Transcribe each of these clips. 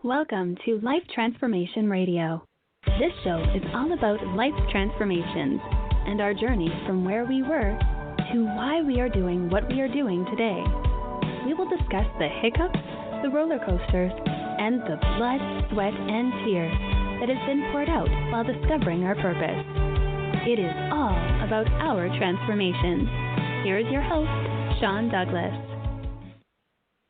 Welcome to Life Transformation Radio. This show is all about life transformations and our journey from where we were to why we are doing what we are doing today. We will discuss the hiccups, the roller coasters, and the blood, sweat, and tears that has been poured out while discovering our purpose. It is all about our transformations. Here is your host, Sean Douglas.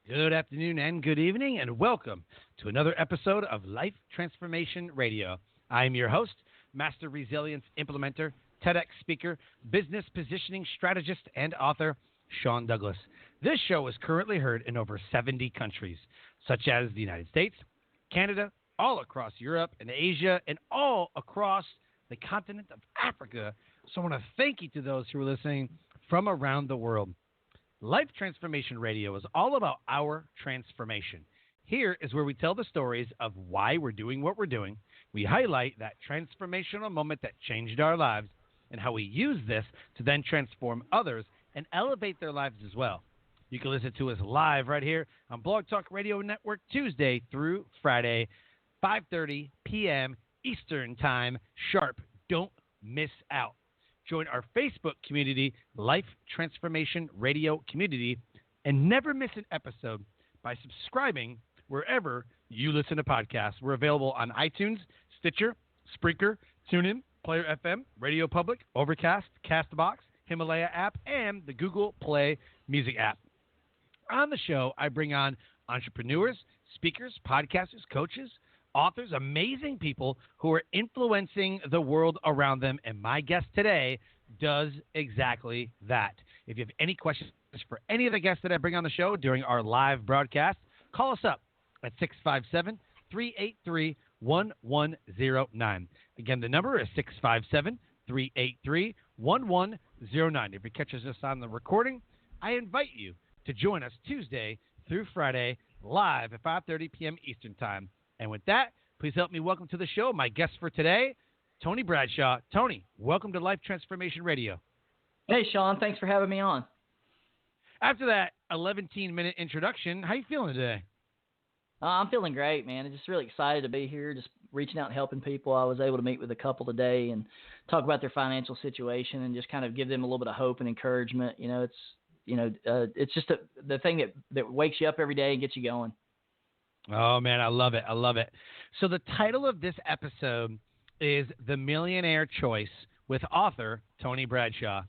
Good afternoon and good evening, and welcome to another episode of Life Transformation Radio. I am your host, Master Resilience Implementer, TEDx speaker, business positioning strategist, and author, Sean Douglas. This show is currently heard in over 70 countries, such as the United States, Canada, all across Europe and Asia, and all across the continent of Africa. So I want to thank you to those who are listening from around the world. Life Transformation Radio is all about our transformation. Here is where we tell the stories of why we're doing what we're doing. We highlight that transformational moment that changed our lives and how we use this to then transform others and elevate their lives as well. You can listen to us live right here on Blog Talk Radio Network Tuesday through Friday, 5:30 p.m. Eastern Time sharp. Don't miss out. Join our Facebook community, Life Transformation Radio Community, and never miss an episode by subscribing wherever you listen to podcasts. We're available on iTunes, Stitcher, Spreaker, TuneIn, Player FM, Radio Public, Overcast, Castbox, Himalaya app, and the Google Play Music app. On the show, I bring on entrepreneurs, speakers, podcasters, coaches, authors, amazing people who are influencing the world around them, and my guest today does exactly that. If you have any questions for any of the guests that I bring on the show during our live broadcast, call us up at 657-383-1109. Again, the number is 657-383-1109. If you catch us on the recording, I invite you to join us Tuesday through Friday live at 5:30 p.m. Eastern Time. And with that, please help me welcome to the show my guest for today, Tony Bradshaw. Tony, welcome to Life Transformation Radio. Hey, Sean. Thanks for having me on. After that 11-minute introduction, how you feeling today? I'm feeling great, man. I'm just really excited to be here, just reaching out and helping people. I was able to meet with a couple today and talk about their financial situation and just kind of give them a little bit of hope and encouragement. It's just the thing that wakes you up every day and gets you going. Oh, man, I love it. I love it. So the title of this episode is The Millionaire Choice with author Tony Bradshaw.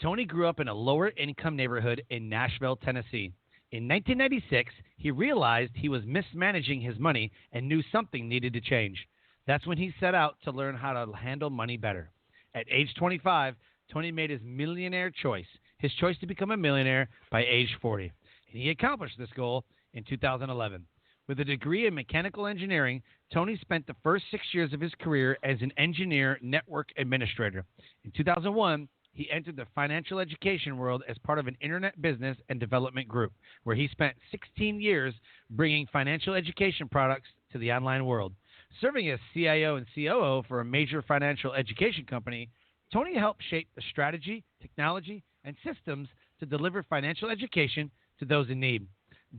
Tony grew up in a lower-income neighborhood in Nashville, Tennessee. In 1996, he realized he was mismanaging his money and knew something needed to change. That's when he set out to learn how to handle money better. At age 25, Tony made his millionaire choice, his choice to become a millionaire by age 40. And he accomplished this goal in 2011. With a degree in mechanical engineering, Tony spent the first 6 years of his career as an engineer network administrator. In 2001, he entered the financial education world as part of an internet business and development group, where he spent 16 years bringing financial education products to the online world. Serving as CIO and COO for a major financial education company, Tony helped shape the strategy, technology, and systems to deliver financial education to those in need.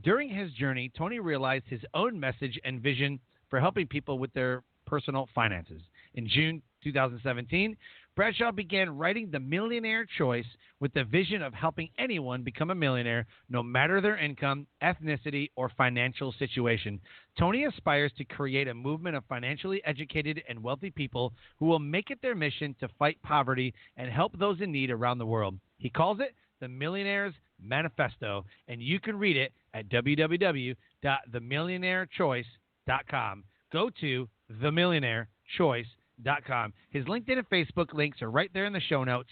During his journey, Tony realized his own message and vision for helping people with their personal finances. In June 2017, Bradshaw began writing The Millionaire Choice with the vision of helping anyone become a millionaire, no matter their income, ethnicity, or financial situation. Tony aspires to create a movement of financially educated and wealthy people who will make it their mission to fight poverty and help those in need around the world. He calls it the Millionaire's Manifesto, and you can read it at www.themillionairechoice.com. Go to themillionairechoice.com. His LinkedIn and Facebook links are right there in the show notes.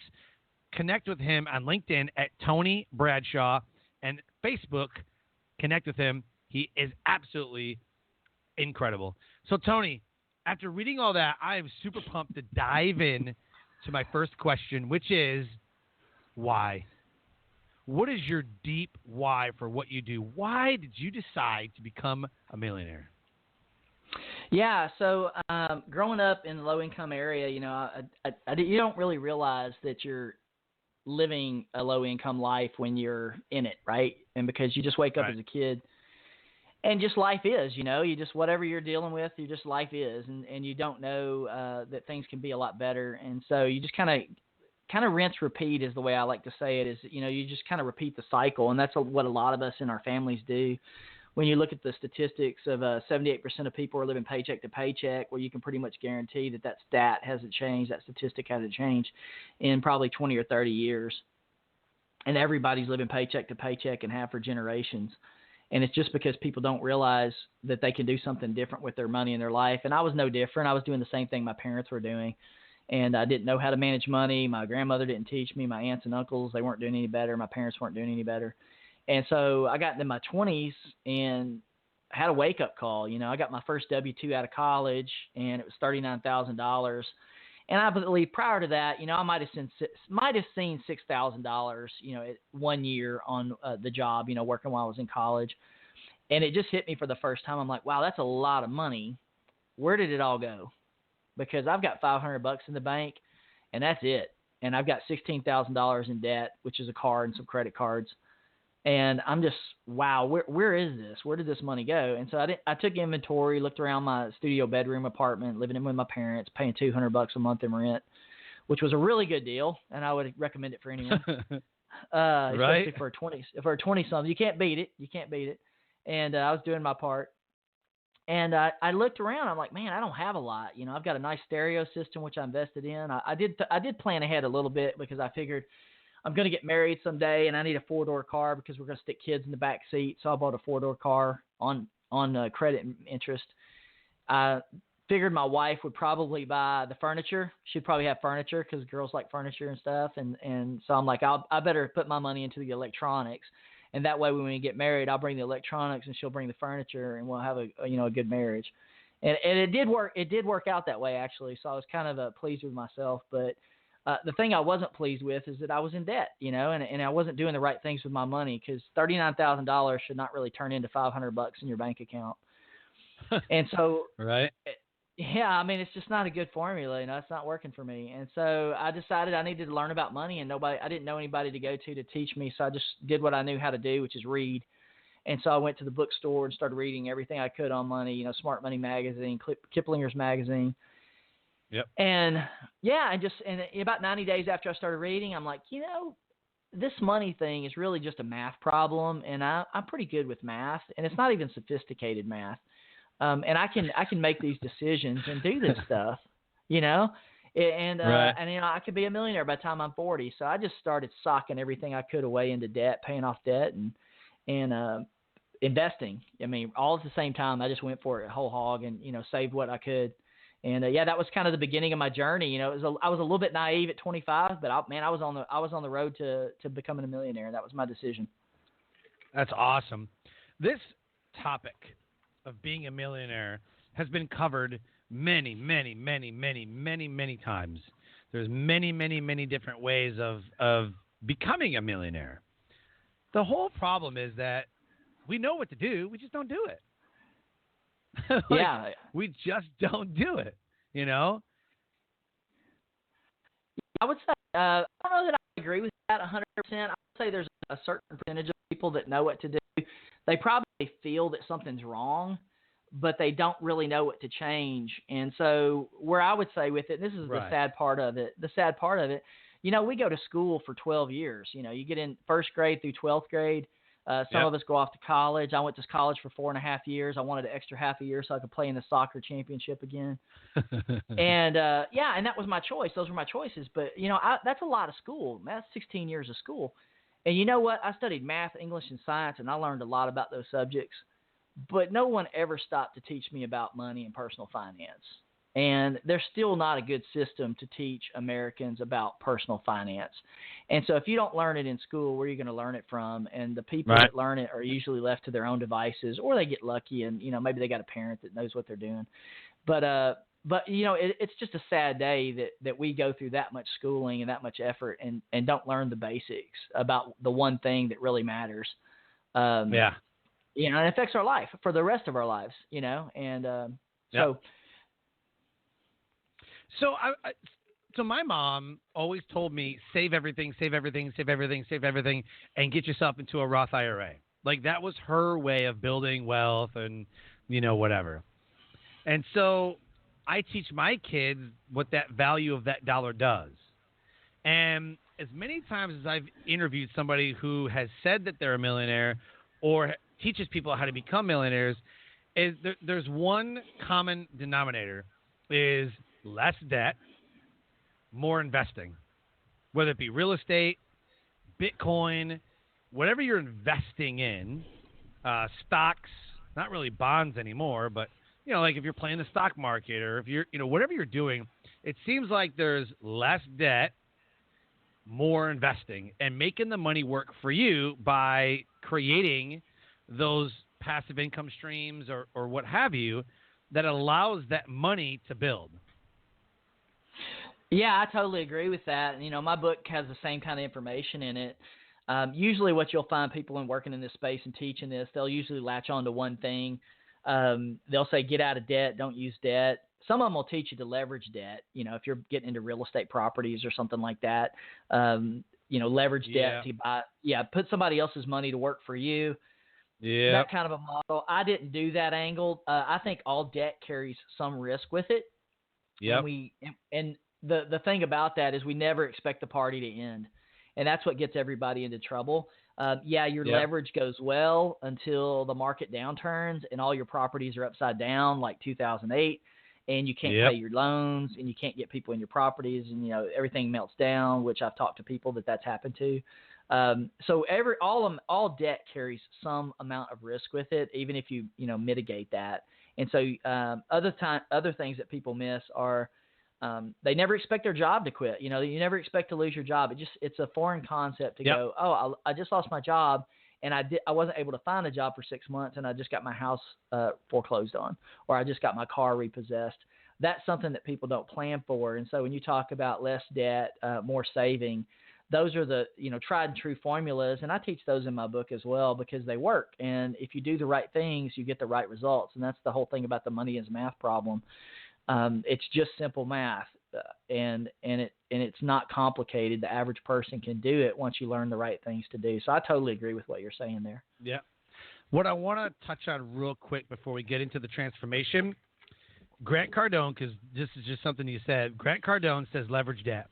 Connect with him on LinkedIn at Tony Bradshaw, and Facebook, connect with him. He is absolutely incredible. So, Tony, after reading all that, I am super pumped to dive in to my first question, which is why? What is your deep why for what you do? Why did you decide to become a millionaire? Yeah, so growing up in a low-income area, you don't really realize that you're living a low-income life when you're in it, right? And because you just wake up as a kid And just life is, you just, whatever you're dealing with, life is, and you don't know that things can be a lot better. And so you just kind of rinse, repeat is the way I like to say it, is, you just kind of repeat the cycle. And that's what a lot of us in our families do. When you look at the statistics of 78% of people are living paycheck to paycheck, well, you can pretty much guarantee that stat hasn't changed, that statistic hasn't changed in probably 20 or 30 years. And everybody's living paycheck to paycheck and have for generations. And it's just because people don't realize that they can do something different with their money in their life. And I was no different. I was doing the same thing my parents were doing. And I didn't know how to manage money. My grandmother didn't teach me. My aunts and uncles, they weren't doing any better. My parents weren't doing any better. And so I got into my 20s and had a wake-up call. I got my first W-2 out of college, and it was $39,000. And I believe prior to that, I might have seen $6,000, at 1 year on the job, working while I was in college. And it just hit me for the first time. I'm like, wow, that's a lot of money. Where did it all go? Because I've got $500 in the bank, and that's it. And I've got $16,000 in debt, which is a car and some credit cards. And I'm just, wow, where is this? Where did this money go? And so I took inventory, looked around my studio bedroom apartment, living in with my parents, paying $200 a month in rent, which was a really good deal, and I would recommend it for anyone. Right. Especially for a 20-something. You can't beat it. And I was doing my part. And I looked around. I'm like, man, I don't have a lot. I've got a nice stereo system, which I invested in. I did plan ahead a little bit because I figured I'm going to get married someday, and I need a 4-door car because we're going to stick kids in the back seat. So I bought a 4-door car on credit and interest. I figured my wife would probably buy the furniture. She'd probably have furniture because girls like furniture and stuff. And so I'm like, I better put my money into the electronics. And that way, when we get married, I'll bring the electronics and she'll bring the furniture, and we'll have a good marriage. And it did work. It did work out that way, actually. So I was kind of pleased with myself. But the thing I wasn't pleased with is that I was in debt, and I wasn't doing the right things with my money, because $39,000 should not really turn into $500 in your bank account. And so, right. Yeah, I mean, it's just not a good formula. It's not working for me. And so I decided I needed to learn about money, and I didn't know anybody to go to teach me. So I just did what I knew how to do, which is read. And so I went to the bookstore and started reading everything I could on money, Smart Money Magazine, Kiplinger's Magazine. Yep. And yeah, and about 90 days after I started reading, I'm like, this money thing is really just a math problem. And I'm pretty good with math, and it's not even sophisticated math. And I can make these decisions and do this stuff, and right. and I could be a millionaire by the time I'm 40. So I just started socking everything I could away into debt, paying off debt, and investing. I mean, all at the same time. I just went for it whole hog and saved what I could. And that was kind of the beginning of my journey. I was a little bit naive at 25, but I was on the road to becoming a millionaire. And that was my decision. That's awesome. This topic of being a millionaire has been covered many, many, many, many, many, many times. There's many, many, many different ways of becoming a millionaire. The whole problem is that we know what to do, we just don't do it. Yeah. We just don't do it, I would say, I don't know that I agree with that 100%. I would say there's a certain percentage of people that know what to do. They probably feel that something's wrong, but they don't really know what to change. And so where I would say with it, this is right. the sad part of it, we go to school for 12 years. You get in first grade through 12th grade. Some of us go off to college. I went to college for 4.5 years. I wanted an extra half a year so I could play in the soccer championship again. And and that was my choice. Those were my choices. But, that's a lot of school. That's 16 years of school. And you know what? I studied math, English, and science, and I learned a lot about those subjects. But no one ever stopped to teach me about money and personal finance. And there's still not a good system to teach Americans about personal finance. And so if you don't learn it in school, where are you going to learn it from? And the people that learn it are usually left to their own devices, or they get lucky and, maybe they got a parent that knows what they're doing. But it's just a sad day that we go through that much schooling and that much effort and don't learn the basics about the one thing that really matters. And it affects our life for the rest of our lives, So my mom always told me, save everything, save everything, save everything, save everything, and get yourself into a Roth IRA. Like that was her way of building wealth and, whatever. And so I teach my kids what that value of that dollar does. And as many times as I've interviewed somebody who has said that they're a millionaire or teaches people how to become millionaires, there's one common denominator is less debt, more investing, whether it be real estate, Bitcoin, whatever you're investing in, stocks, not really bonds anymore, but, like if you're playing the stock market or if you're, whatever you're doing, it seems like there's less debt, more investing, and making the money work for you by creating those passive income streams or what have you that allows that money to build. Yeah, I totally agree with that. My book has the same kind of information in it. Usually what you'll find people in working in this space and teaching this, they'll usually latch on to one thing. They'll say, get out of debt, don't use debt. Some of them will teach you to leverage debt. If you're getting into real estate properties or something like that, leverage debt to buy, put somebody else's money to work for you. Yeah. That kind of a model. I didn't do that angle. I think all debt carries some risk with it. Yeah. And the thing about that is we never expect the party to end. And that's what gets everybody into trouble. Your leverage goes well until the market downturns and all your properties are upside down like 2008 and you can't pay your loans and you can't get people in your properties and, everything melts down, which I've talked to people that's happened to. So all debt carries some amount of risk with it, even if you, mitigate that. And so other things that people miss are they never expect their job to quit. You never expect to lose your job. It's a foreign concept to go, oh, I just lost my job and I wasn't able to find a job for 6 months and I just got my house foreclosed on, or I just got my car repossessed. That's something that people don't plan for. And so when you talk about less debt, more saving, those are the, tried and true formulas. And I teach those in my book as well because they work. And if you do the right things, you get the right results. And that's the whole thing about the money is math problem. It's just simple math, and it's not complicated. The average person can do it once you learn the right things to do. So I totally agree with what you're saying there. Yeah. What I want to touch on real quick before we get into the transformation, Grant Cardone, because this is just something you said. Grant Cardone says leverage debt.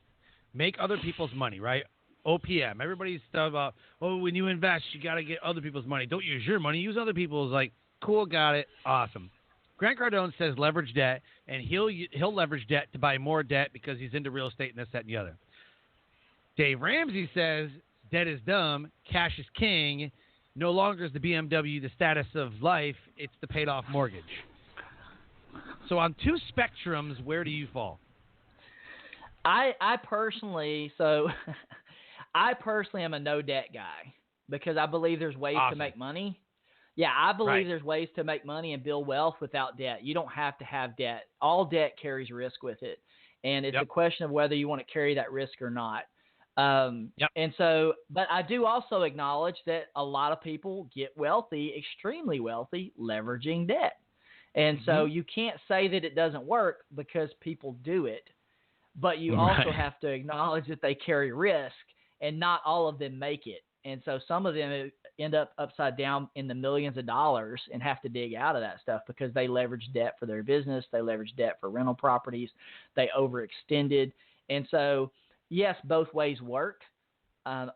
Make other people's money, right? OPM. Everybody's stuff about, when you invest, you got to get other people's money. Don't use your money. Use other people's. Like, cool, got it, awesome. Grant Cardone says leverage debt, and he'll leverage debt to buy more debt because he's into real estate and this, that, and the other. Dave Ramsey says debt is dumb, cash is king. No longer is the BMW the status of life, it's the paid-off mortgage. So on two spectrums, where do you fall? I personally am a no debt guy because I believe there's ways to make money. Yeah, I believe there's ways to make money and build wealth without debt. You don't have to have debt. All debt carries risk with it. And it's a question of whether you want to carry that risk or not. And so, but I do also acknowledge that a lot of people get wealthy, extremely wealthy, leveraging debt. And so you can't say that it doesn't work because people do it. But you also have to acknowledge that they carry risk and not all of them make it. And so some of them end up upside down in the millions of dollars and have to dig out of that stuff because they leverage debt for their business. They leverage debt for rental properties. They overextended. And so, yes, both ways work.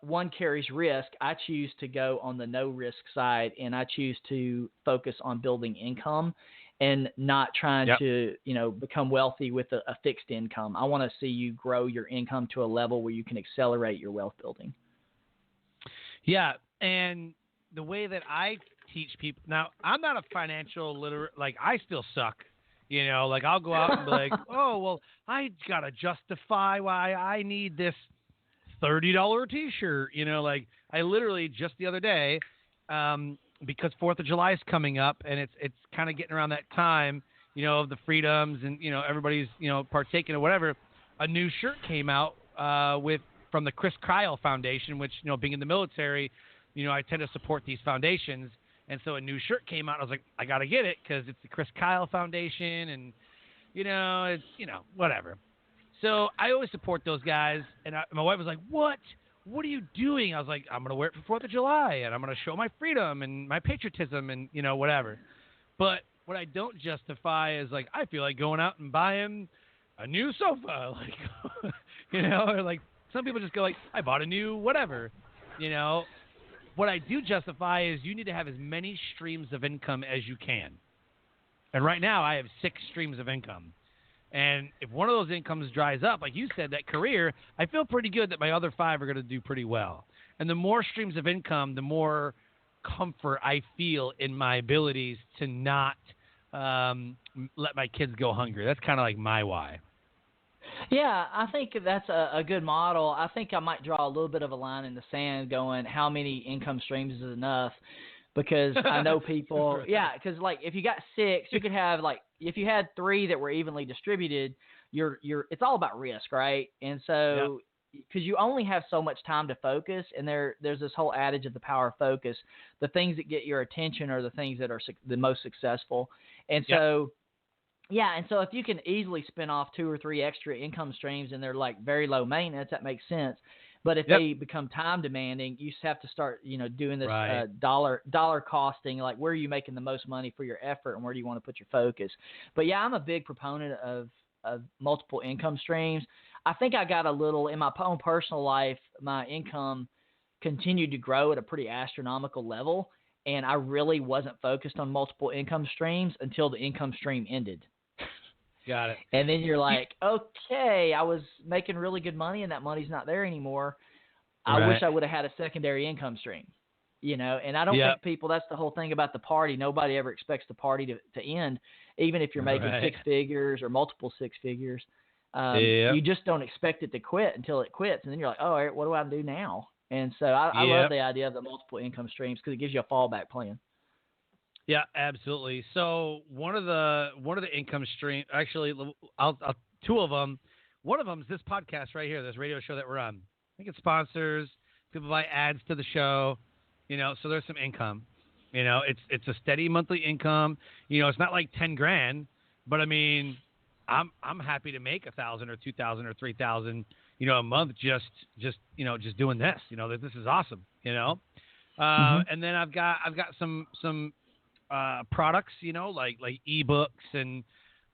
One carries risk. I choose to go on the no risk side, and I choose to focus on building income and not trying to, become wealthy with a fixed income. I want to see you grow your income to a level where you can accelerate your wealth building. Yeah, and the way that I teach people – now, I'm not a financial literate – like, I still suck. Like I'll go out and be like, oh, well, I got to justify why I need this $30 T-shirt. Like I literally just the other day because 4th of July is coming up and it's kind of getting around that time, of the freedoms and, everybody's, partaking or whatever. A new shirt came out from the Chris Kyle Foundation, which, being in the military, I tend to support these foundations. And so a new shirt came out. I was like, I got to get it because it's the Chris Kyle Foundation and, it's, whatever. So I always support those guys. And my wife was like, what? what are you doing? I was like, I'm going to wear it for 4th of July, and I'm going to show my freedom and my patriotism and, whatever. But what I don't justify is, like, I feel like going out and buying a new sofa, like, or like some people just go like, I bought a new whatever, What I do justify is you need to have as many streams of income as you can. And right now I have 6 streams of income. And if one of those incomes dries up, like you said, that career, I feel pretty good that my other 5 are going to do pretty well. And the more streams of income, the more comfort I feel in my abilities to not let my kids go hungry. That's kind of like my why. Yeah, I think that's a good model. I think I might draw a little bit of a line in the sand going, how many income streams is enough? Because I know people, because like if you got 6, you could have like, if you had 3 that were evenly distributed, it's all about risk, right? And so, because you only have so much time to focus, and there's this whole adage of the power of focus. The things that get your attention are the things that are the most successful. And so, and so if you can easily spin off 2 or 3 extra income streams and they're like very low maintenance, that makes sense. But if they become time demanding, you just have to start, doing this dollar costing, like where are you making the most money for your effort and where do you want to put your focus? But I'm a big proponent of multiple income streams. I think I got a little in my own personal life, my income continued to grow at a pretty astronomical level. And I really wasn't focused on multiple income streams until the income stream ended. Got it. And then you're like, okay, I was making really good money and that money's not there anymore. I wish I would have had a secondary income stream, and I don't think people, that's the whole thing about the party. Nobody ever expects the party to end, even if you're making 6 figures or multiple 6 figures. You just don't expect it to quit until it quits. And then you're like, oh, all right, what do I do now? And so I love the idea of the multiple income streams because it gives you a fallback plan. Yeah, absolutely. So one of the income stream, actually, I'll 2 of them. One of them is this podcast right here, this radio show that we're on. I think it sponsors. People buy ads to the show, so there's some income. It's a steady monthly income. It's not like 10 grand, but I mean, I'm happy to make 1,000 or 2,000 or 3,000, a month just doing this. This is awesome. And then I've got some products, like ebooks and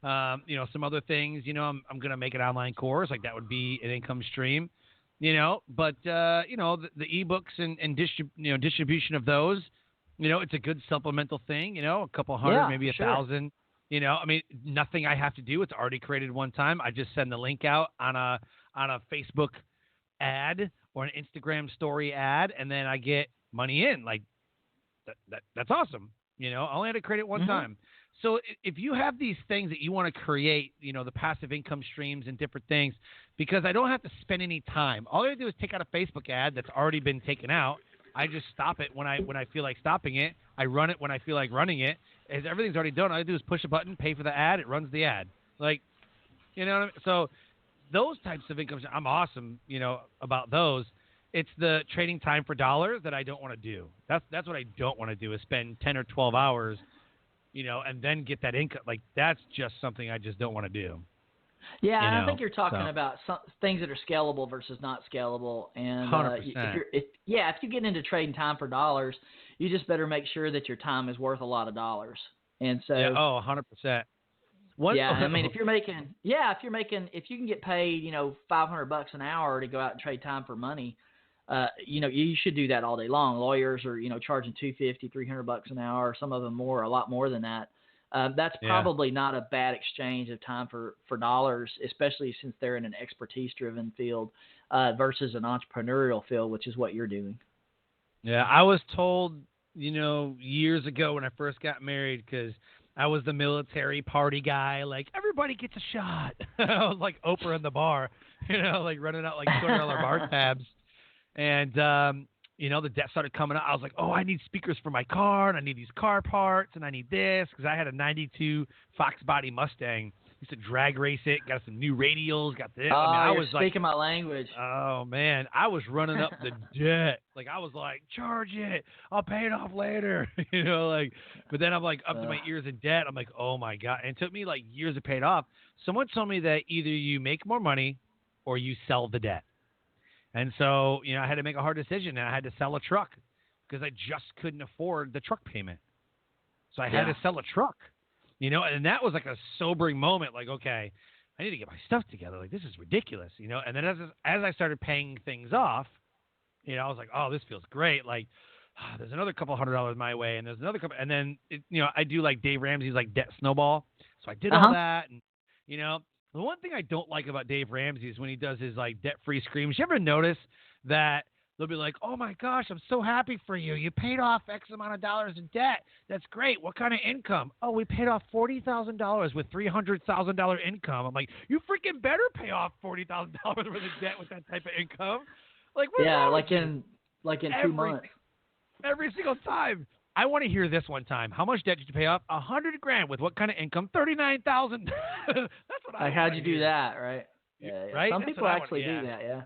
some other things. I'm gonna make an online course, like that would be an income stream. But the ebooks and distribution of those, it's a good supplemental thing. A couple hundred, maybe 1,000. I mean, nothing I have to do. It's already created one time. I just send the link out on a Facebook ad or an Instagram story ad, and then I get money in. Like that's awesome. I only had to create it one time. So if you have these things that you want to create, the passive income streams and different things, because I don't have to spend any time. All I have to do is take out a Facebook ad that's already been taken out. I just stop it when I feel like stopping it. I run it when I feel like running it. As everything's already done, all I do is push a button, pay for the ad, it runs the ad. Like, what I mean? So those types of income, I'm awesome, about those. It's the trading time for dollars that I don't want to do. That's what I don't want to do, is spend 10 or 12 hours, and then get that income. Like, that's just something I just don't want to do. Yeah, and I think you're talking about some things that are scalable versus not scalable. And 100%. If you get into trading time for dollars, you just better make sure that your time is worth a lot of dollars. And so 100%. I mean, if you can get paid, $500 an hour to go out and trade time for money, you should do that all day long. Lawyers are, charging $250, $300 an hour, some of them a lot more than that. That's probably not a bad exchange of time for dollars, especially since they're in an expertise-driven field versus an entrepreneurial field, which is what you're doing. Yeah, I was told, years ago when I first got married, because I was the military party guy, like, everybody gets a shot. I was like Oprah in the bar, like running out like $200 bar tabs. And, the debt started coming out. I was like, oh, I need speakers for my car, and I need these car parts, and I need this, because I had a 92 Fox Body Mustang. Used to drag race it, got some new radials, got this. I was speaking my language. Oh, man, I was running up the debt. Like, I was like, charge it. I'll pay it off later. But then I'm like up to my ears in debt. I'm like, oh, my God. And it took me like years to pay it off. Someone told me that either you make more money or you sell the debt. And so, I had to make a hard decision, and I had to sell a truck because I just couldn't afford the truck payment. So I had to sell a truck, and that was like a sobering moment. Like, okay, I need to get my stuff together. Like, this is ridiculous, And then as I started paying things off, I was like, oh, this feels great. Like, there's another couple $100 my way, and there's another couple, and then I do like Dave Ramsey's like debt snowball. So I did all that, and the one thing I don't like about Dave Ramsey is when he does his like debt-free screams. You ever notice that they'll be like, "Oh my gosh, I'm so happy for you. You paid off X amount of dollars in debt. That's great. What kind of income? Oh, we paid off $40,000 with $300,000 income." I'm like, "You freaking better pay off $40,000 worth of debt with that type of income." Like, what's wrong with you? like in 2 months. Every single time. I want to hear this one time. How much debt did you pay off? $100,000 with what kind of income? $39,000. That's what I. Like, how'd you do that, right? Yeah. Right. Some people actually do that. Yeah.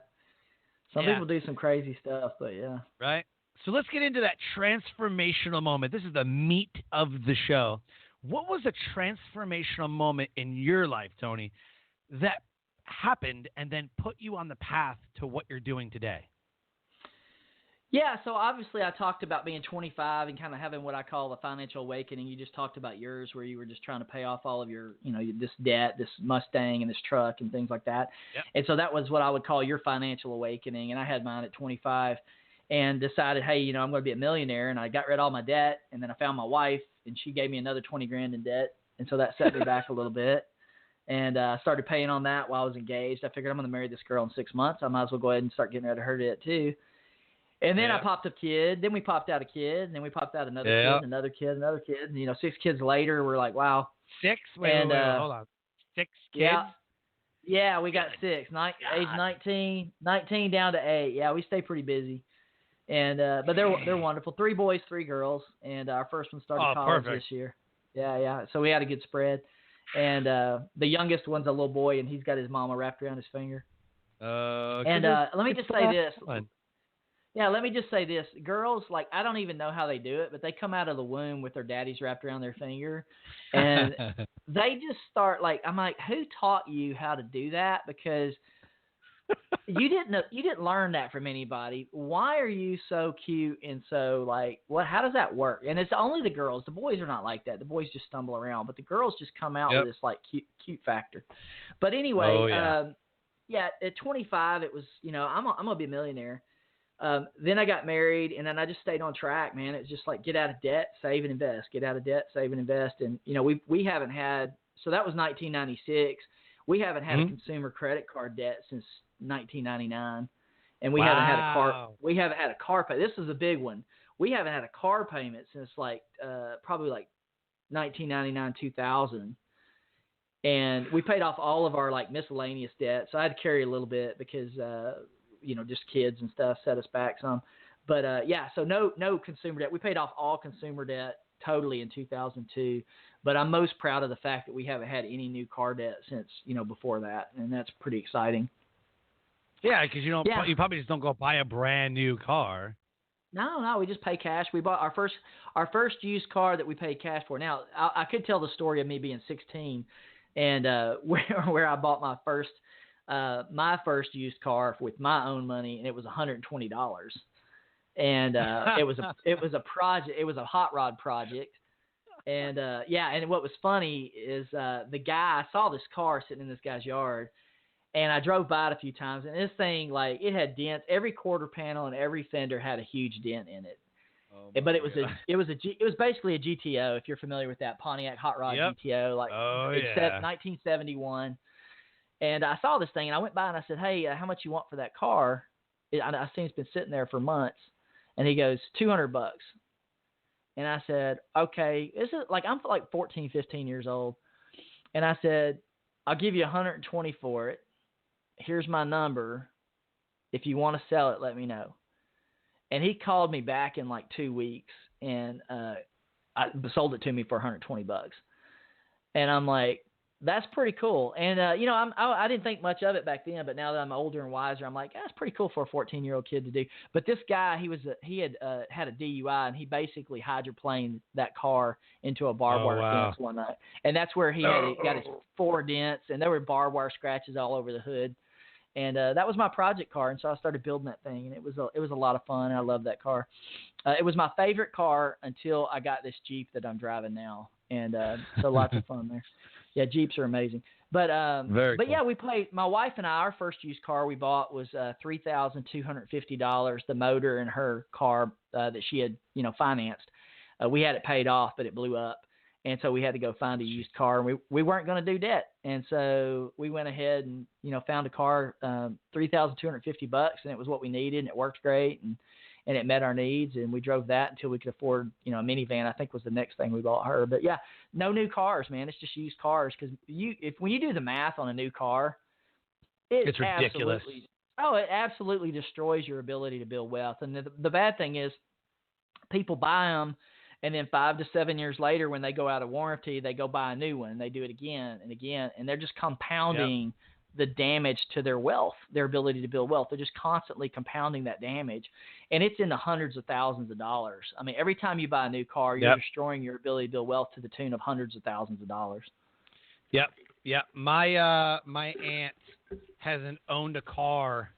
Some people do some crazy stuff, but yeah. Right. So let's get into that transformational moment. This is the meat of the show. What was a transformational moment in your life, Tony, that happened and then put you on the path to what you're doing today? Yeah, so obviously I talked about being 25 and kind of having what I call the financial awakening. You just talked about yours where you were just trying to pay off all of your, this debt, this Mustang and this truck and things like that. Yep. And so that was what I would call your financial awakening. And I had mine at 25 and decided, hey, I'm going to be a millionaire. And I got rid of all my debt. And then I found my wife and she gave me another $20,000 in debt. And so that set me back a little bit. And I started paying on that while I was engaged. I figured I'm going to marry this girl in 6 months. I might as well go ahead and start getting rid of her debt too. And then I popped a kid. Then we popped out a kid. And then we popped out another kid, another kid, another kid. And, 6 kids later, we're like, wow. 6? Wait, hold on. 6 kids? Yeah, we got 6. Age 19 down to 8. Yeah, we stay pretty busy. And but they're wonderful. 3 boys, 3 girls. And our first one started college this year. Yeah. So we had a good spread. And the youngest one's a little boy, and he's got his mama wrapped around his finger. And let me just say this. Yeah, let me just say this. Girls, like, I don't even know how they do it, but they come out of the womb with their daddies wrapped around their finger. And they just start, like, I'm like, who taught you how to do that? Because you didn't learn that from anybody. Why are you so cute and so, like, how does that work? And it's only the girls. The boys are not like that. The boys just stumble around. But the girls just come out with this, like, cute factor. But anyway, at 25, it was, I'm going to be a millionaire. Then I got married, and then I just stayed on track, man. It's just like get out of debt, save and invest. Get out of debt, save and invest. And we haven't had, so that was 1996. We haven't had a consumer credit card debt since 1999, and we haven't had a car. We haven't had a car pay. This is a big one. We haven't had a car payment since probably 1999, 2000. And we paid off all of our like miscellaneous debt. So I had to carry a little bit because just kids and stuff set us back some. But so no consumer debt. We paid off all consumer debt totally in 2002. But I'm most proud of the fact that we haven't had any new car debt since, before that. And that's pretty exciting. Yeah, because you probably just don't go buy a brand new car. No, we just pay cash. We bought our first used car that we paid cash for. Now, I could tell the story of me being 16 and where I bought my first used car with my own money, and it was $120. And it was a project. It was a hot rod project. And and what was funny is the guy, I saw this car sitting in this guy's yard, and I drove by it a few times, and this thing, like, it had dents. Every quarter panel and every fender had a huge dent in it. But it was basically a GTO, if you're familiar with that Pontiac hot rod GTO, except 1971. And I saw this thing, and I went by and I said, "Hey, how much you want for that car?" I seen it's been sitting there for months. And he goes, $200. And I said, "Okay." I'm like 14, 15 years old. And I said, "I'll give you $120 for it. Here's my number. If you want to sell it, let me know." And he called me back in like 2 weeks and sold it to me for $120. And I'm like, that's pretty cool. And, I didn't think much of it back then, but now that I'm older and wiser, I'm like, that's pretty cool for a 14-year-old kid to do. But this guy, he had had a DUI, and he basically hydroplaned that car into a barbed wire fence one night. And that's where he got his 4 dents, and there were barbed wire scratches all over the hood. And that was my project car, and so I started building that thing, and it was a lot of fun, and I loved that car. It was my favorite car until I got this Jeep that I'm driving now, and so lots of fun there. Yeah, Jeeps are amazing. But Very cool. yeah, we played. My wife and I, our first used car we bought was $3,250. The motor in her car that she had financed, we had it paid off, but it blew up. And so we had to go find a used car, and we weren't going to do debt. And so we went ahead and, found a car, $3,250, and it was what we needed, and it worked great, and it met our needs, and we drove that until we could afford, a minivan, I think was the next thing we bought her. But yeah, no new cars, man. It's just used cars, because when you do the math on a new car, it's ridiculous. It absolutely destroys your ability to build wealth. And the bad thing is people buy them, and then 5 to 7 years later, when they go out of warranty, they go buy a new one, and they do it again and again, and they're just compounding the damage to their wealth, their ability to build wealth. They're just constantly compounding that damage, and it's in the hundreds of thousands of dollars. I mean, every time you buy a new car, you're destroying your ability to build wealth to the tune of hundreds of thousands of dollars. Yep. My aunt hasn't owned a car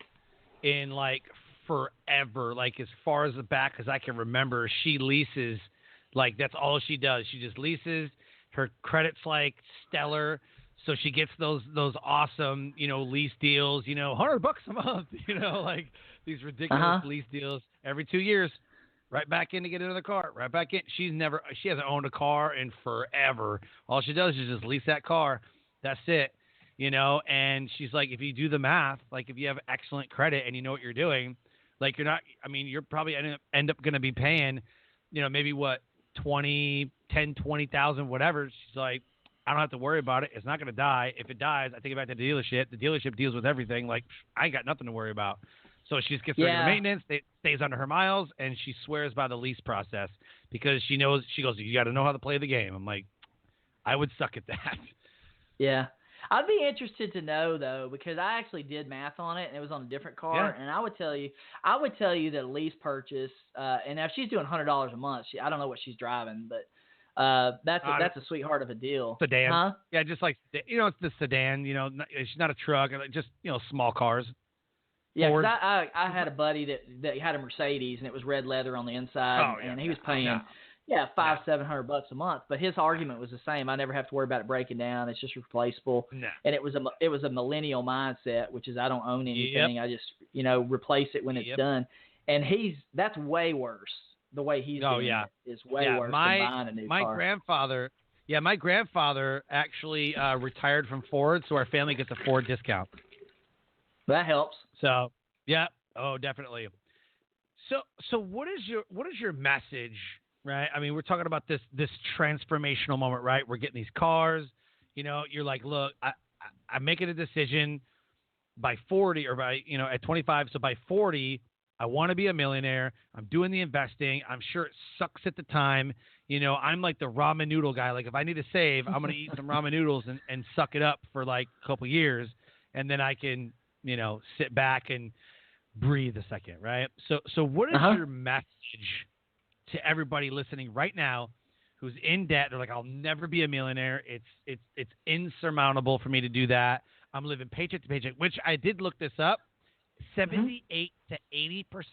in like forever, like as far as the back as I can remember. She leases. Like, that's all she does. She just leases. Her credit's, like, stellar. So she gets those awesome, lease deals, $100 a month, like these ridiculous lease deals every 2 years. Right back in to get another car. Right back in. She hasn't owned a car in forever. All she does is just lease that car. That's it, And she's like, if you do the math, like if you have excellent credit and you know what you're doing, like you're probably end up going to be paying, maybe what, 20,000, whatever. She's like, I don't have to worry about it. It's not going to die. If it dies, I take it back to the dealership. The dealership deals with everything. Like, I ain't got nothing to worry about. So she just gets regular maintenance. It stays under her miles, and she swears by the lease process because she knows. She goes, you got to know how to play the game. I'm like, I would suck at that. Yeah. I'd be interested to know, though, because I actually did math on it, and it was on a different car. And I would tell you that a lease purchase, and now if she's doing $100 a month, I don't know what she's driving, but that's a sweetheart of a deal. Sedan. Huh? Yeah, just like, it's the sedan, she's not a truck, just, small cars. Yeah, because I had a buddy that had a Mercedes, and it was red leather on the inside, and he was paying $500-700 a month. But his argument was the same. I never have to worry about it breaking down. It's just replaceable. No. And it was a millennial mindset, which is I don't own anything. Yep. I just replace it when it's done. And that's way worse. The way he's doing it is way worse than buying a new car. My grandfather actually retired from Ford, so our family gets a Ford discount. That helps. So definitely. So what is your message? Right. I mean, we're talking about this transformational moment, right? We're getting these cars, you're like, look, I'm making a decision by 40 or by, at 25. So by 40, I want to be a millionaire. I'm doing the investing. I'm sure it sucks at the time. I'm like the ramen noodle guy. Like if I need to save, I'm going to eat some ramen noodles and suck it up for like a couple years. And then I can, sit back and breathe a second. Right. So what is your message to everybody listening right now who's in debt? They're like, I'll never be a millionaire. It's insurmountable for me to do that. I'm living paycheck to paycheck, which I did look this up. 78 to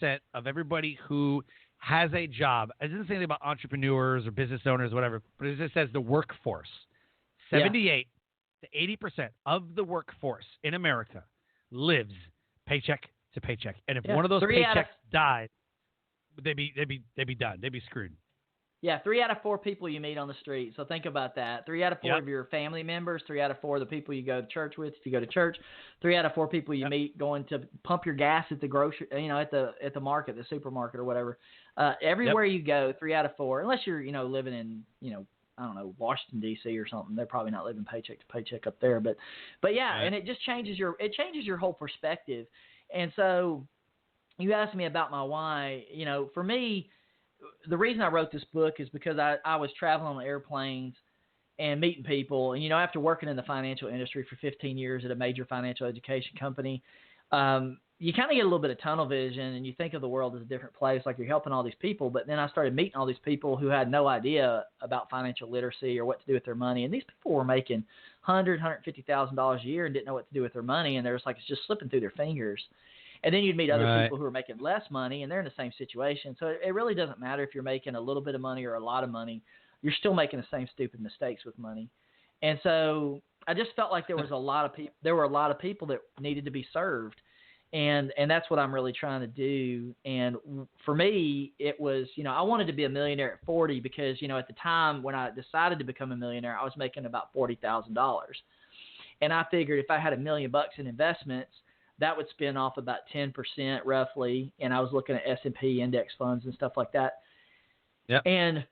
80% of everybody who has a job, it doesn't say anything about entrepreneurs or business owners, whatever, but it just says the workforce. 78 to 80% of the workforce in America lives paycheck to paycheck. And if one of those paychecks died, they'd be done. They'd be screwed. Yeah, 3 out of 4 people you meet on the street. So think about that. 3 out of 4 of your family members, 3 out of 4 of the people you go to church with, if you go to church, 3 out of 4 people you meet going to pump your gas at the grocery, at the market, the supermarket or whatever. Everywhere you go, 3 out of 4, unless you're, living in, I don't know, Washington D.C. or something. They're probably not living paycheck to paycheck up there, but yeah, and it just changes your whole perspective. And so you asked me about my why. For me, the reason I wrote this book is because I was traveling on airplanes and meeting people. And, after working in the financial industry for 15 years at a major financial education company, you kind of get a little bit of tunnel vision and you think of the world as a different place, like you're helping all these people. But then I started meeting all these people who had no idea about financial literacy or what to do with their money. And these people were making $150,000 a year and didn't know what to do with their money. And it's just slipping through their fingers. And then you'd meet other people who are making less money and they're in the same situation. So it really doesn't matter if you're making a little bit of money or a lot of money. You're still making the same stupid mistakes with money. And so I just felt like there were a lot of people that needed to be served. And that's what I'm really trying to do. And for me, it was, I wanted to be a millionaire at 40 because, at the time when I decided to become a millionaire, I was making about $40,000. And I figured if I had $1 million in investments, that would spin off about 10% roughly. And I was looking at S&P index funds and stuff like that. Yeah. And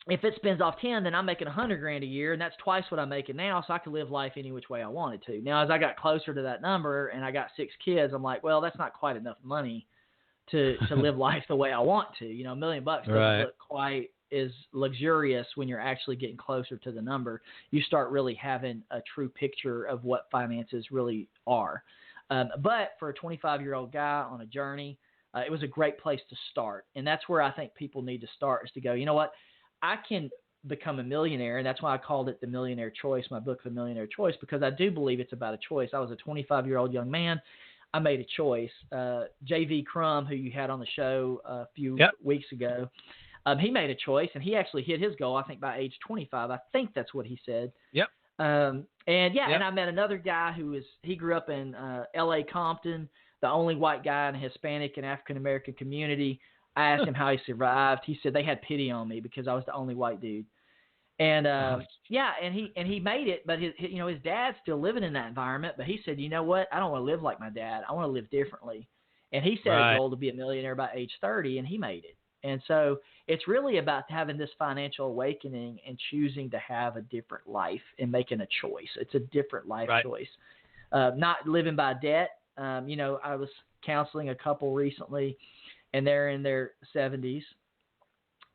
if it spins off 10, then I'm making $100,000 a year, and that's twice what I'm making now, so I could live life any which way I wanted to. Now, as I got closer to that number and I got 6 kids, I'm like, well, that's not quite enough money to live life the way I want to. $1 million doesn't look quite as luxurious when you're actually getting closer to the number. You start really having a true picture of what finances really are. But for a 25-year-old guy on a journey, it was a great place to start, and that's where I think people need to start is to go, you know what? I can become a millionaire, and that's why I called it The Millionaire Choice, my book, The Millionaire Choice, because I do believe it's about a choice. I was a 25-year-old young man. I made a choice. J.V. Crum, who you had on the show a few weeks ago, he made a choice, and he actually hit his goal, I think, by age 25. I think that's what he said. Yep. And I met another guy he grew up in L.A. Compton, the only white guy in a Hispanic and African-American community. I asked him how he survived. He said they had pity on me because I was the only white dude. And and he made it, but his dad's still living in that environment. But he said, you know what? I don't want to live like my dad. I want to live differently. And he set a goal to be a millionaire by age 30, and he made it. And so it's really about having this financial awakening and choosing to have a different life and making a choice. It's a different life choice. Not living by debt. I was counseling a couple recently, and they're in their 70s,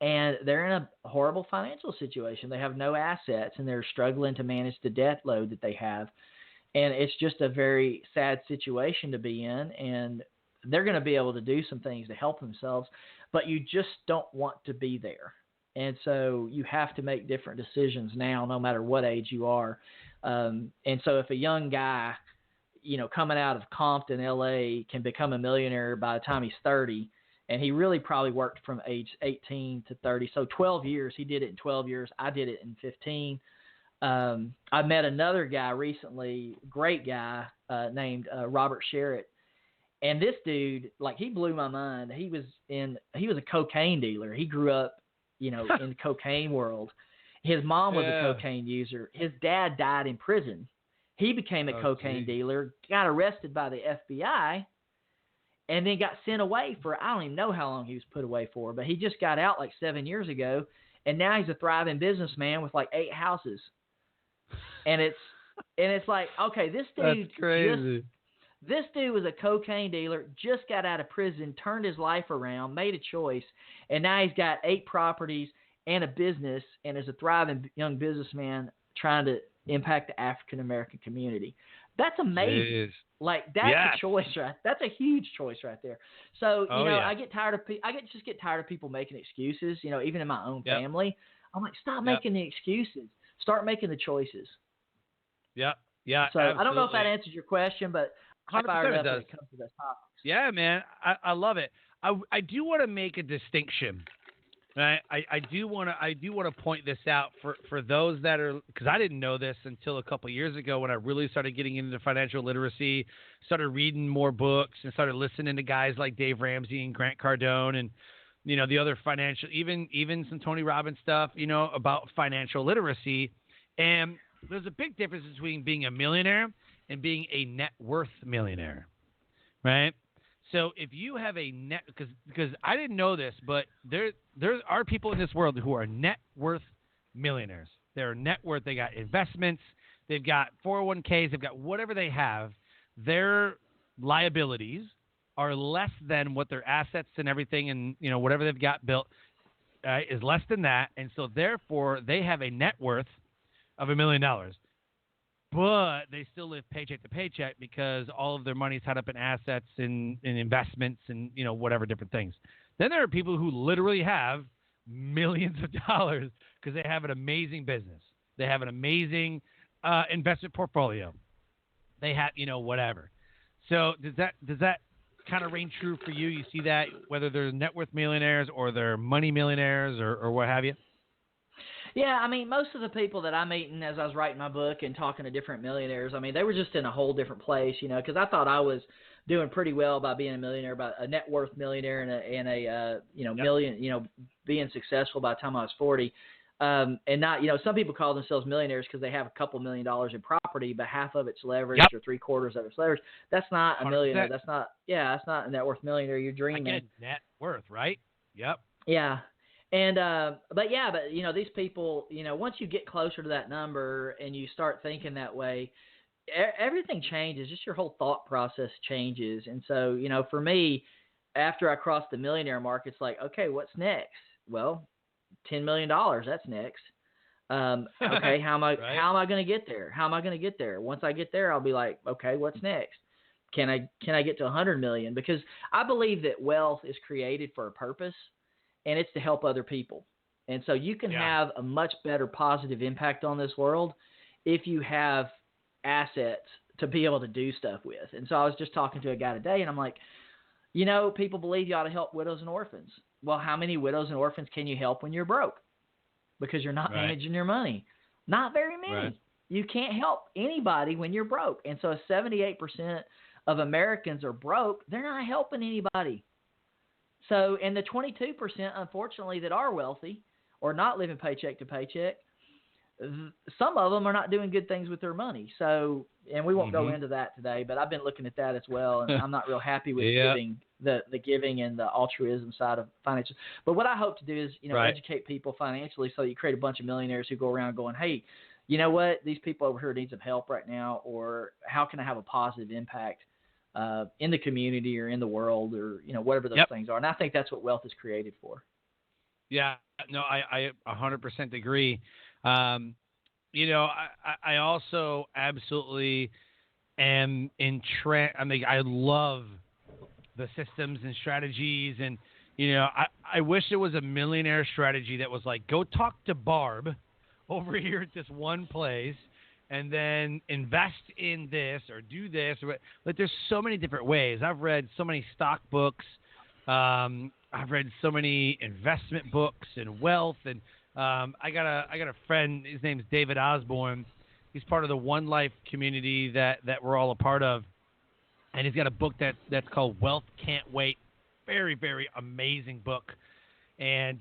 and they're in a horrible financial situation. They have no assets, and they're struggling to manage the debt load that they have. And it's just a very sad situation to be in, and they're going to be able to do some things to help themselves, but you just don't want to be there. And so you have to make different decisions now, no matter what age you are. And so if a young guy, coming out of Compton, LA, can become a millionaire by the time he's 30, and he really probably worked from age 18 to 30. So 12 years, he did it in 12 years. I did it in 15. I met another guy recently, great guy, named Robert Sherritt. And this dude, he blew my mind. He was a cocaine dealer. He grew up, in the cocaine world. His mom was a cocaine user. His dad died in prison. He became a cocaine dealer, got arrested by the FBI, and then got sent away for, I don't even know how long he was put away for, but he just got out 7 years ago, and now he's a thriving businessman with 8 houses. And it's like, okay, this dude, that's crazy. This dude was a cocaine dealer, just got out of prison, turned his life around, made a choice, and now he's got 8 properties and a business, and is a thriving young businessman trying to impact the African-American community. That's amazing. Jeez. That's a choice, right? That's a huge choice right there. So, I get tired of get tired of people making excuses, even in my own family. I'm like, stop making the excuses. Start making the choices. Yeah. So absolutely. I don't know if that answers your question, but I'm fired up when it comes to this topic. Yeah, man. I love it. I do want to make a distinction. Right? I do want to point this out for those that are, because I didn't know this until a couple of years ago when I really started getting into financial literacy, started reading more books, and started listening to guys like Dave Ramsey and Grant Cardone and the other financial, even some Tony Robbins stuff, about financial literacy. And there's a big difference between being a millionaire and being a net worth millionaire, right? So if you have a net, because I didn't know this, but there are people in this world who are net worth millionaires. They're net worth. They got investments. They've got 401ks. They've got whatever they have. Their liabilities are less than what their assets and everything and, whatever they've got built is less than that. And so therefore they have a net worth of $1 million. but they still live paycheck to paycheck because all of their money is tied up in assets and investments and, whatever different things. Then there are people who literally have millions of dollars because they have an amazing business. They have an amazing investment portfolio. They have, whatever. So does that kind of ring true for you? You see that whether they're net worth millionaires or they're money millionaires or what have you? Yeah, I mean, most of the people that I'm meeting as I was writing my book and talking to different millionaires, I mean, they were just in a whole different place, because I thought I was doing pretty well by being a millionaire, about a net worth millionaire and a Yep. million, being successful by the time I was 40. And not, some people call themselves millionaires because they have a couple $1 million in property, but half of it's leveraged Yep. or 3/4 of it's leveraged. That's not a 100%. millionaire. That's not a net worth millionaire. You're dreaming. Again, net worth, right? Yep. Yeah. And, but these people, once you get closer to that number and you start thinking that way, everything changes. Just your whole thought process changes. And so, for me, after I crossed the millionaire mark, it's like, okay, what's next? Well, $10 million, that's next. Okay. How am I going to get there? How am I going to get there? Once I get there, I'll be like, okay, what's next? Can I get to 100 million? Because I believe that wealth is created for a purpose, and it's to help other people. And so you can have a much better positive impact on this world if you have assets to be able to do stuff with. And so I was just talking to a guy today, and I'm like, people believe you ought to help widows and orphans. Well, how many widows and orphans can you help when you're broke? Because you're not managing your money. Not very many. Right. You can't help anybody when you're broke. And so 78% of Americans are broke. They're not helping anybody. So, and the 22%, unfortunately, that are wealthy or not living paycheck to paycheck, some of them are not doing good things with their money. So, and we won't go into that today, but I've been looking at that as well, and I'm not real happy with giving, the giving and the altruism side of finances. But what I hope to do is, educate people financially so that you create a bunch of millionaires who go around going, hey, you know what, these people over here need some help right now, or how can I have a positive impact in the community or in the world, or whatever those things are. And I think that's what wealth is created for. Yeah, no, I 100% agree. I also absolutely am I love the systems and strategies, and I wish there was a millionaire strategy that was like, go talk to Barb over here at this one place, and then invest in this or do this. Like, there's so many different ways. I've read so many stock books. I've read so many investment books and wealth. And I got a friend. His name's David Osborne. He's part of the One Life community that we're all a part of. And he's got a book that's called Wealth Can't Wait. Very, very amazing book. And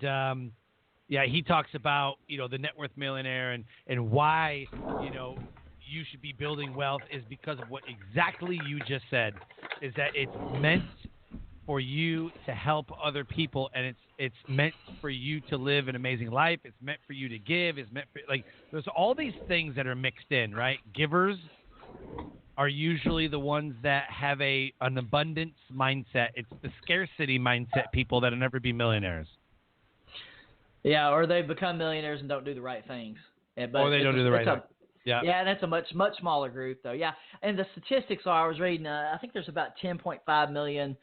he talks about, the net worth millionaire and why, you should be building wealth is because of what exactly you just said, is that it's meant for you to help other people, and it's meant for you to live an amazing life. It's meant for you to give. It's meant for, there's all these things that are mixed in, right? Givers are usually the ones that have an abundance mindset. It's the scarcity mindset people that'll never be millionaires. Yeah, or they become millionaires and don't do the right things. Or they don't do the right things. Yeah, that's a much smaller group, though. Yeah, and the statistics I was reading, I think there's about 10.5 million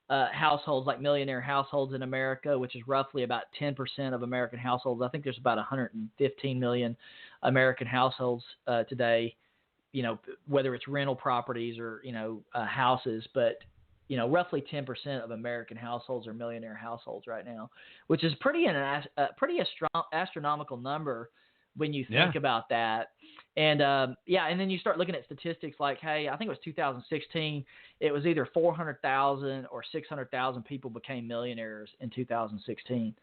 households, like millionaire households in America, which is roughly about 10% of American households. I think there's about 115 million American households today, whether it's rental properties or, houses, but roughly 10% of American households are millionaire households right now, which is pretty astronomical number when you think about that. And and then you start looking at statistics like, hey, I think it was 2016, it was either 400,000 or 600,000 people became millionaires in 2016.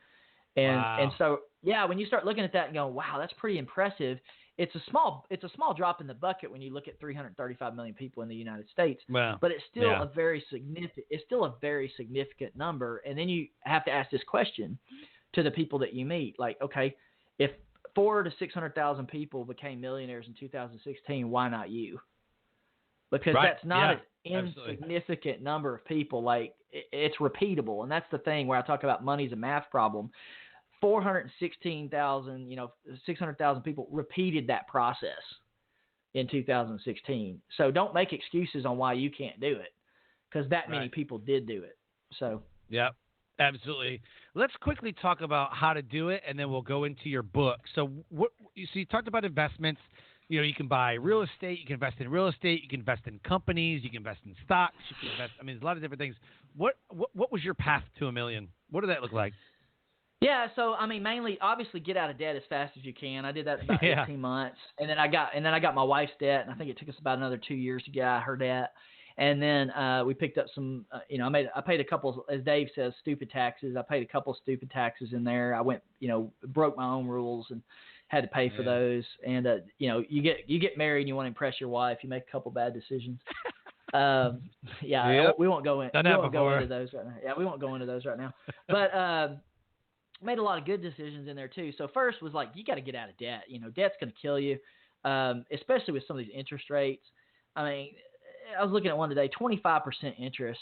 And so, when you start looking at that and going, wow, that's pretty impressive. It's a small drop in the bucket when you look at 335 million people in the United States, but it's still a very significant number. And then you have to ask this question to the people that you meet, like, okay, if 400,000 to 600,000 people became millionaires in 2016, why not you? Because that's not an insignificant number of people. Like, it's repeatable, and that's the thing where I talk about money's a math problem. 416,000, 600,000 people repeated that process. in 2016. So don't make excuses on why you can't do it, because that many people did do it. So yeah, absolutely. Let's quickly talk about how to do it, and then we'll go into your book. So you talked about investments. You know, you can buy real estate, you can invest in real estate, you can invest in companies, you can invest in stocks, you can invest. I mean, there's a lot of different things. What was your path to $1 million? What did that look like? Yeah, so I mean, mainly, obviously, get out of debt as fast as you can. I did that in about 18 months, and then I got my wife's debt, and I think it took us about another 2 years to get out of her debt. And then we picked up some, I paid a couple, as Dave says, stupid taxes. I paid a couple stupid taxes in there. I went, broke my own rules and had to pay for those. And you get married and you want to impress your wife. You make a couple bad decisions. We won't go into those right now. Yeah, we won't go into those right now. But made a lot of good decisions in there too. So first was like, you got to get out of debt. Debt's going to kill you, especially with some of these interest rates. I mean, I was looking at one today, 25% interest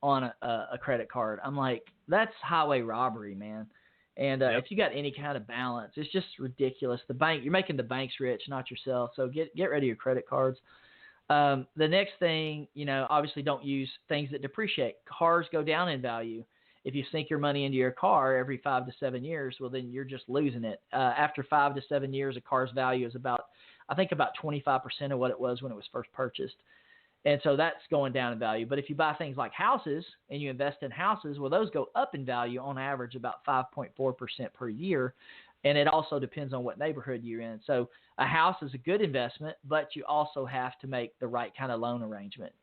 on a credit card. I'm like, that's highway robbery, man. And if you got any kind of balance, it's just ridiculous. You're making the banks rich, not yourself. So get rid of your credit cards. The next thing, obviously don't use things that depreciate. Cars go down in value. If you sink your money into your car every 5 to 7 years, well, then you're just losing it. After 5 to 7 years, a car's value is about 25% of what it was when it was first purchased. And so that's going down in value. But if you buy things like houses and you invest in houses, well, those go up in value on average about 5.4% per year. And it also depends on what neighborhood you're in. So a house is a good investment, but you also have to make the right kind of loan arrangement.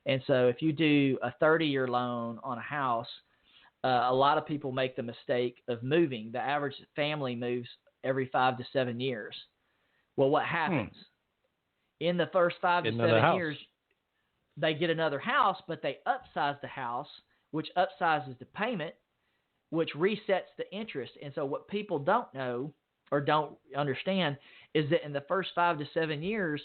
And so if you do a 30-year loan on a house, a lot of people make the mistake of moving. The average family moves every 5 to 7 years. Well, what happens? In the first 5 to 7 years, they get another house, but they upsize the house, which upsizes the payment, which resets the interest. And so what people don't know or don't understand is that in the first 5 to 7 years,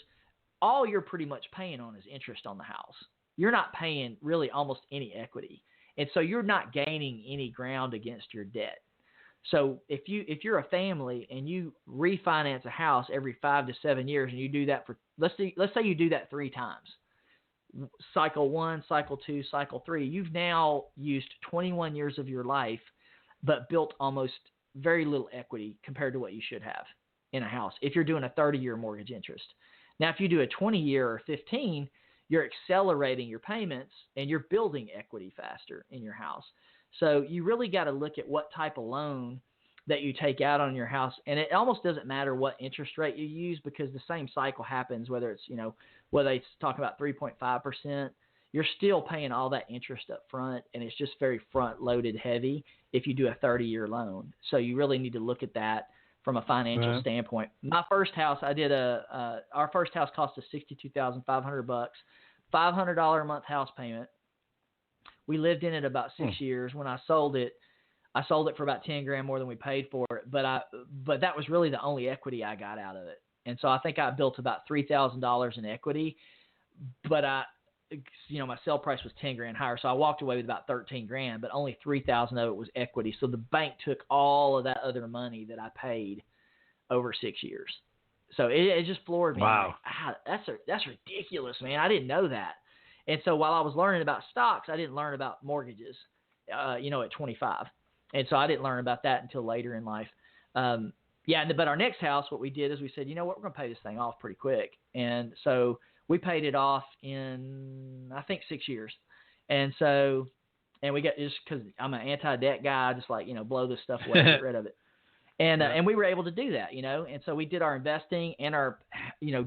all you're pretty much paying on is interest on the house. You're not paying really almost any equity. And so you're not gaining any ground against your debt. So if you're a family and you refinance a house every 5 to 7 years, and you do that for, let's say you do that 3 times. Cycle 1, cycle 2, cycle 3, you've now used 21 years of your life, but built almost very little equity compared to what you should have in a house if you're doing a 30-year mortgage interest. Now, if you do a 20-year or 15, you're accelerating your payments and you're building equity faster in your house. So you really got to look at what type of loan that you take out on your house. And it almost doesn't matter what interest rate you use, because the same cycle happens, whether it's, whether they talk about 3.5%, you're still paying all that interest up front, and it's just very front-loaded heavy if you do a 30-year loan. So you really need to look at that from a financial standpoint. My first house, our first house cost us $62,500, $500 a month house payment. We lived in it about 6 years. When I sold it for about 10 grand more than we paid for it. But that was really the only equity I got out of it. And so I think I built about $3,000 in equity, but my sell price was 10 grand higher. So I walked away with about 13 grand, but only 3,000 of it was equity. So the bank took all of that other money that I paid over 6 years. So it just floored me. Wow. Like, that's ridiculous, man. I didn't know that. And so while I was learning about stocks, I didn't learn about mortgages, at 25. And so I didn't learn about that until later in life. But our next house, what we did is we said, you know what, we're going to pay this thing off pretty quick. And so we paid it off in, I think, 6 years. And we got, just because I'm an anti-debt guy, I just blow this stuff away and get rid of it. And we were able to do that, and so we did our investing and our,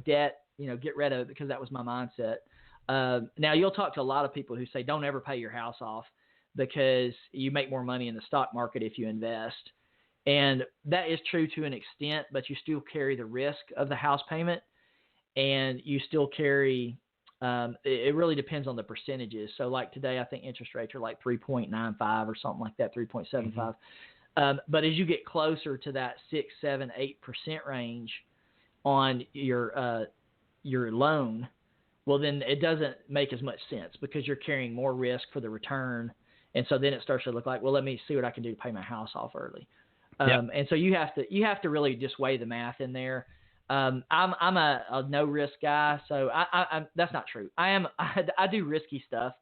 debt, get rid of it, because that was my mindset. Now you'll talk to a lot of people who say, don't ever pay your house off because you make more money in the stock market if you invest. And that is true to an extent, but you still carry the risk of the house payment, and you still carry, it really depends on the percentages. So like today, I think interest rates are like 3.95 or something like that, 3.75. But as you get closer to that 6, 7, 8% range on your loan, well, then it doesn't make as much sense because you're carrying more risk for the return. And so then it starts to look like, well, let me see what I can do to pay my house off early. And so you have to really just weigh the math in there. I'm a no risk guy, so I'm that's not true. I do risky stuff,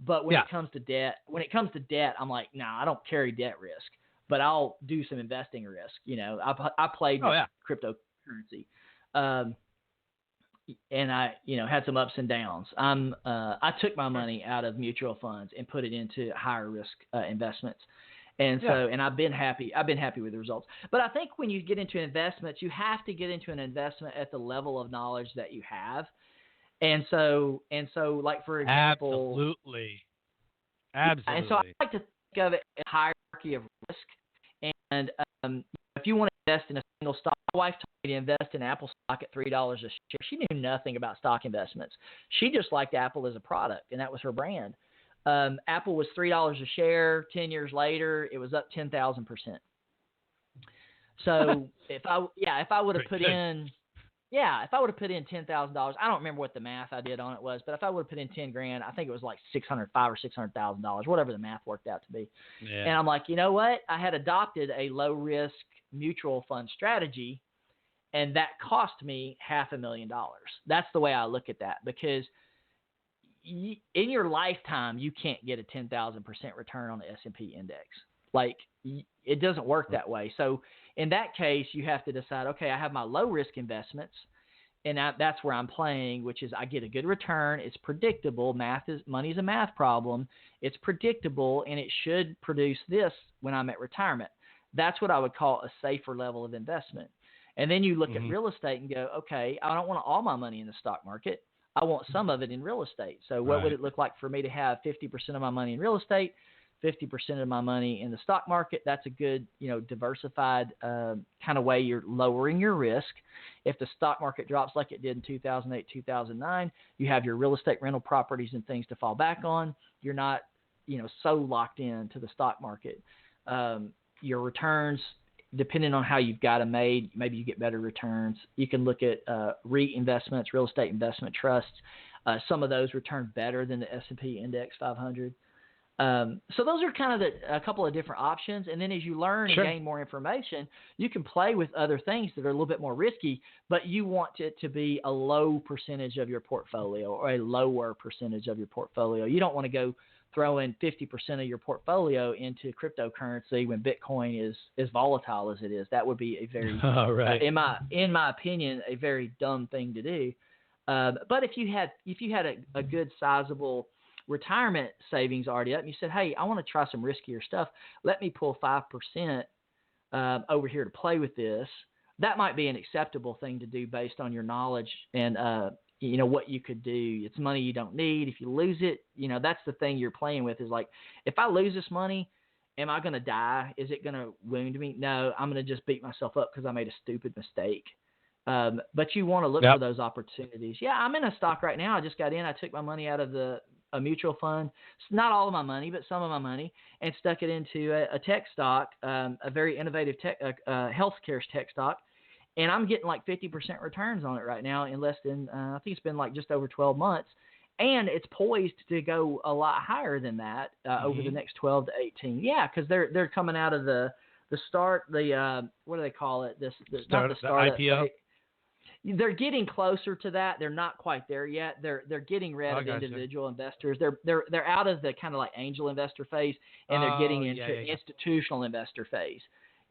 but when it comes to debt, I'm like, nah, I don't carry debt risk, but I'll do some investing risk. I played with cryptocurrency, and I had some ups and downs. I took my money out of mutual funds and put it into higher risk investments. And so, and I've been happy with the results. But I think when you get into investments, you have to get into an investment at the level of knowledge that you have. And so, like, for example, absolutely. And so I like to think of it as a hierarchy of risk. And if you want to invest in a single stock, my wife told me to invest in Apple stock at $3 a share. She knew nothing about stock investments. She just liked Apple as a product, and that was her brand. Apple was $3 a share. 10 years later, it was up 10,000%. So if I would have put in $10,000, I don't remember what the math I did on it was, but if I would have put in $10,000, I think it was like $500,000 or $600,000, whatever the math worked out to be. Yeah. And I'm like, you know what? I had adopted a low risk mutual fund strategy, and that cost me $500,000. That's the way I look at that, because in your lifetime, you can't get a 10,000% return on the S&P index. Like, it doesn't work that way. So in that case, you have to decide, okay, I have my low risk investments, and that's where I'm playing, which is I get a good return. It's predictable. Money's a math problem. It's predictable, and it should produce this when I'm at retirement. That's what I would call a safer level of investment. And then you look at real estate and go, okay, I don't want all my money in the stock market. I want some of it in real estate. So what would it look like for me to have 50% of my money in real estate, 50% of my money in the stock market? That's a good, diversified kind of way you're lowering your risk. If the stock market drops like it did in 2008, 2009, you have your real estate rental properties and things to fall back on. You're not, so locked in to the stock market. Your returns, depending on how you've got them made, maybe you get better returns. You can look at REIT investments, real estate investment trusts. Some of those return better than the S&P Index 500. So those are kind of a couple of different options. And then as you learn and gain more information, you can play with other things that are a little bit more risky, but you want it to be a low percentage of your portfolio or a lower percentage of your portfolio. You don't want to go throw in 50% of your portfolio into cryptocurrency when Bitcoin is as volatile as it is. That would be a very, in my opinion, a very dumb thing to do. But if you had a good sizable retirement savings already up, and you said, hey, I want to try some riskier stuff, let me pull 5% over here to play with this. That might be an acceptable thing to do based on your knowledge and what you could do. It's money you don't need. If you lose it, that's the thing you're playing with, is like, if I lose this money, am I going to die? Is it going to wound me? No, I'm going to just beat myself up because I made a stupid mistake. But you want to look for those opportunities. Yeah, I'm in a stock right now. I just got in. I took my money out of a mutual fund. It's not all of my money, but some of my money, and stuck it into a tech stock, a very innovative tech, healthcare tech stock. And I'm getting like 50% returns on it right now in less than, I think it's been like just over 12 months. And it's poised to go a lot higher than that over the next 12 to 18. Yeah, because they're coming out of the start, what do they call it? Not the start, the IPO. They're getting closer to that. They're not quite there yet. They're getting rid of individual investors. They're out of the kind of like angel investor phase, and they're getting into institutional investor phase.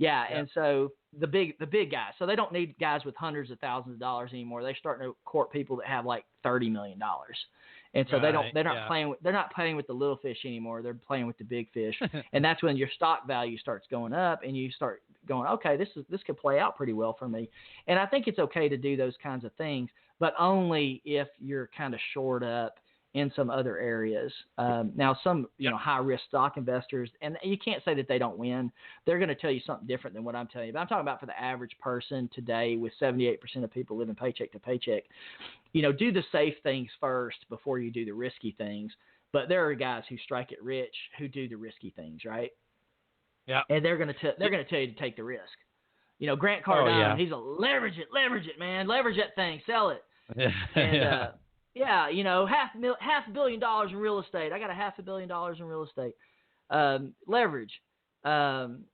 Yeah, and so the big guys. So they don't need guys with hundreds of thousands of dollars anymore. They're starting to court people that have like $30 million. And so they're not playing with the little fish anymore. They're playing with the big fish. And that's when your stock value starts going up, and you start going, okay, this could play out pretty well for me. And I think it's okay to do those kinds of things, but only if you're kind of shored up in some other areas. Now, some high risk stock investors, and you can't say that they don't win. They're going to tell you something different than what I'm telling you. But I'm talking about for the average person today, with 78% of people living paycheck to paycheck. Do the safe things first before you do the risky things. But there are guys who strike it rich who do the risky things, right? Yeah. And they're going to tell you to take the risk. Grant Cardone, he's a leverage it, man, leverage that thing, sell it. And, $500 million in real estate. I got $500 million in real estate. Leverage. And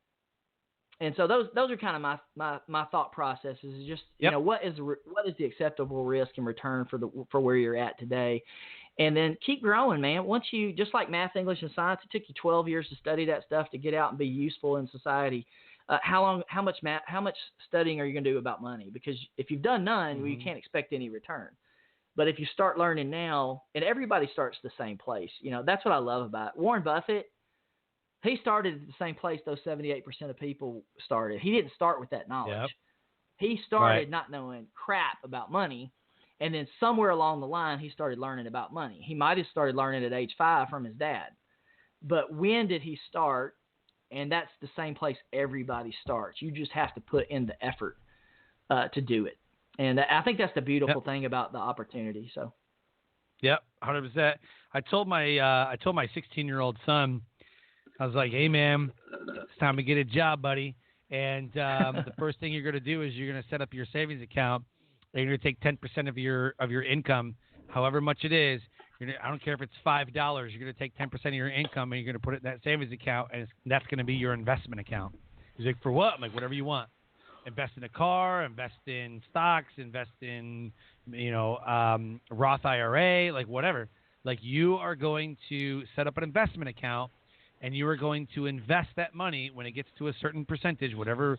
And so those are kind of my thought processes. Is just what is the acceptable risk and return for where you're at today, and then keep growing, man. Once you, just like math, English, and science, it took you 12 years to study that stuff to get out and be useful in society. How much studying are you going to do about money? Because if you've done none, well, you can't expect any return. But if you start learning now, and everybody starts the same place, that's what I love about it. Warren Buffett, he started at the same place those 78% of people started. He didn't start with that knowledge. Yep. He started not knowing crap about money, and then somewhere along the line, he started learning about money. He might have started learning at age 5 from his dad. But when did he start? And that's the same place everybody starts. You just have to put in the effort to do it. And I think that's the beautiful thing about the opportunity. So. Yep, 100%. I told my 16-year-old son, I was like, "Hey, man, it's time to get a job, buddy. And the first thing you're going to do is you're going to set up your savings account. And you're going to take 10% of your income, however much it is. I don't care if it's $5. You're going to take 10% of your income and you're going to put it in that savings account, and that's going to be your investment account." He's like, "For what?" I'm like, "Whatever you want. Invest in a car, invest in stocks, invest in, Roth IRA, like whatever. Like, you are going to set up an investment account, and you are going to invest that money when it gets to a certain percentage, whatever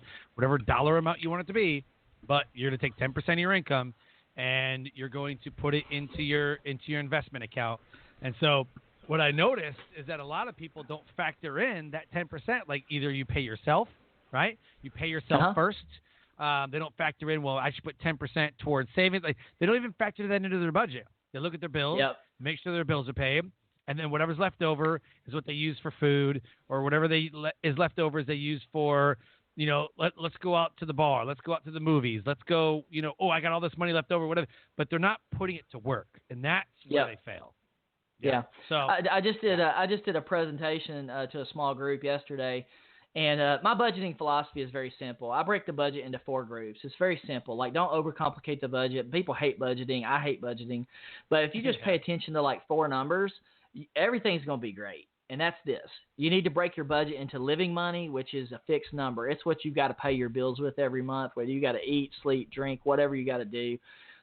dollar amount you want it to be, but you're going to take 10% of your income, and you're going to put it into your investment account." And so what I noticed is that a lot of people don't factor in that 10%. Like, either you pay yourself, right? You pay yourself first. They don't factor in, well, I should put 10% towards savings. Like, they don't even factor that into their budget. They look at their bills, make sure their bills are paid, and then whatever's left over is what they use for food, or whatever is left over is they use for, let's go out to the bar, let's go out to the movies, let's go, I got all this money left over, whatever. But they're not putting it to work, and that's where they fail. Yeah. So I just did a presentation to a small group yesterday, and my budgeting philosophy is very simple. I break the budget into 4 groups. It's very simple. Like, don't overcomplicate the budget. People hate budgeting. I hate budgeting. But if you just pay attention to like 4 numbers, everything's going to be great. And that's this. You need to break your budget into living money, which is a fixed number. It's what you've got to pay your bills with every month, whether you got to eat, sleep, drink, whatever you got to do.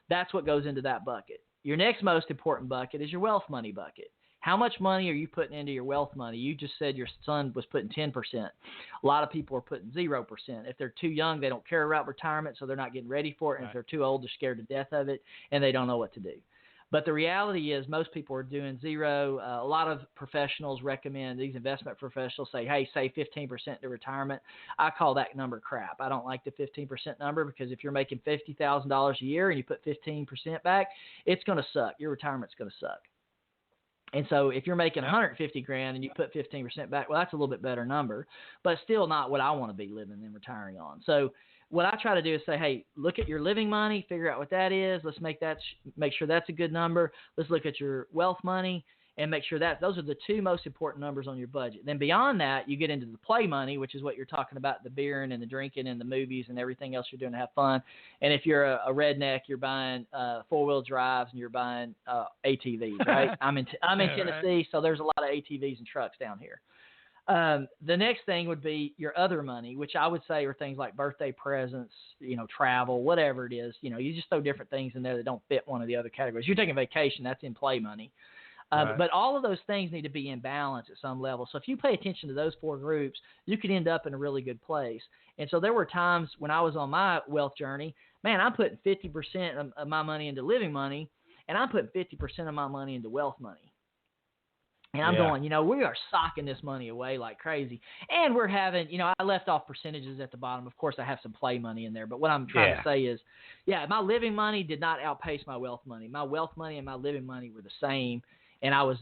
That's what goes into that bucket. Your next most important bucket is your wealth money bucket. How much money are you putting into your wealth money? You just said your son was putting 10%. A lot of people are putting 0%. If they're too young, they don't care about retirement, so they're not getting ready for it. And if they're too old, they're scared to death of it, and they don't know what to do. But the reality is most people are doing 0. A lot of professionals recommend, these investment professionals say, hey, save 15% to retirement. I call that number crap. I don't like the 15% number, because if you're making $50,000 a year and you put 15% back, it's going to suck. Your retirement's going to suck. And so if you're making $150,000 and you put 15% back, well, that's a little bit better number, but still not what I want to be living and retiring on. So what I try to do is say, hey, look at your living money, figure out what that is. Let's make sure that's a good number. Let's look at your wealth money and make sure that those are the 2 most important numbers on your budget. Then beyond that, you get into the play money, which is what you're talking about, the beering and the drinking and the movies and everything else you're doing to have fun. And if you're a redneck, you're buying 4-wheel drives and you're buying ATVs, right? I'm in Tennessee, so there's a lot of ATVs and trucks down here. The next thing would be your other money, which I would say are things like birthday presents, travel, whatever it is. You just throw different things in there that don't fit one of the other categories. You're taking vacation, that's in play money. But all of those things need to be in balance at some level. So if you pay attention to those 4 groups, you could end up in a really good place. And so there were times when I was on my wealth journey, man, I'm putting 50% of my money into living money, and I'm putting 50% of my money into wealth money. And I'm going, we are socking this money away like crazy. And we're having, I left off percentages at the bottom. Of course, I have some play money in there. But what I'm trying to say is, my living money did not outpace my wealth money. My wealth money and my living money were the same. And I was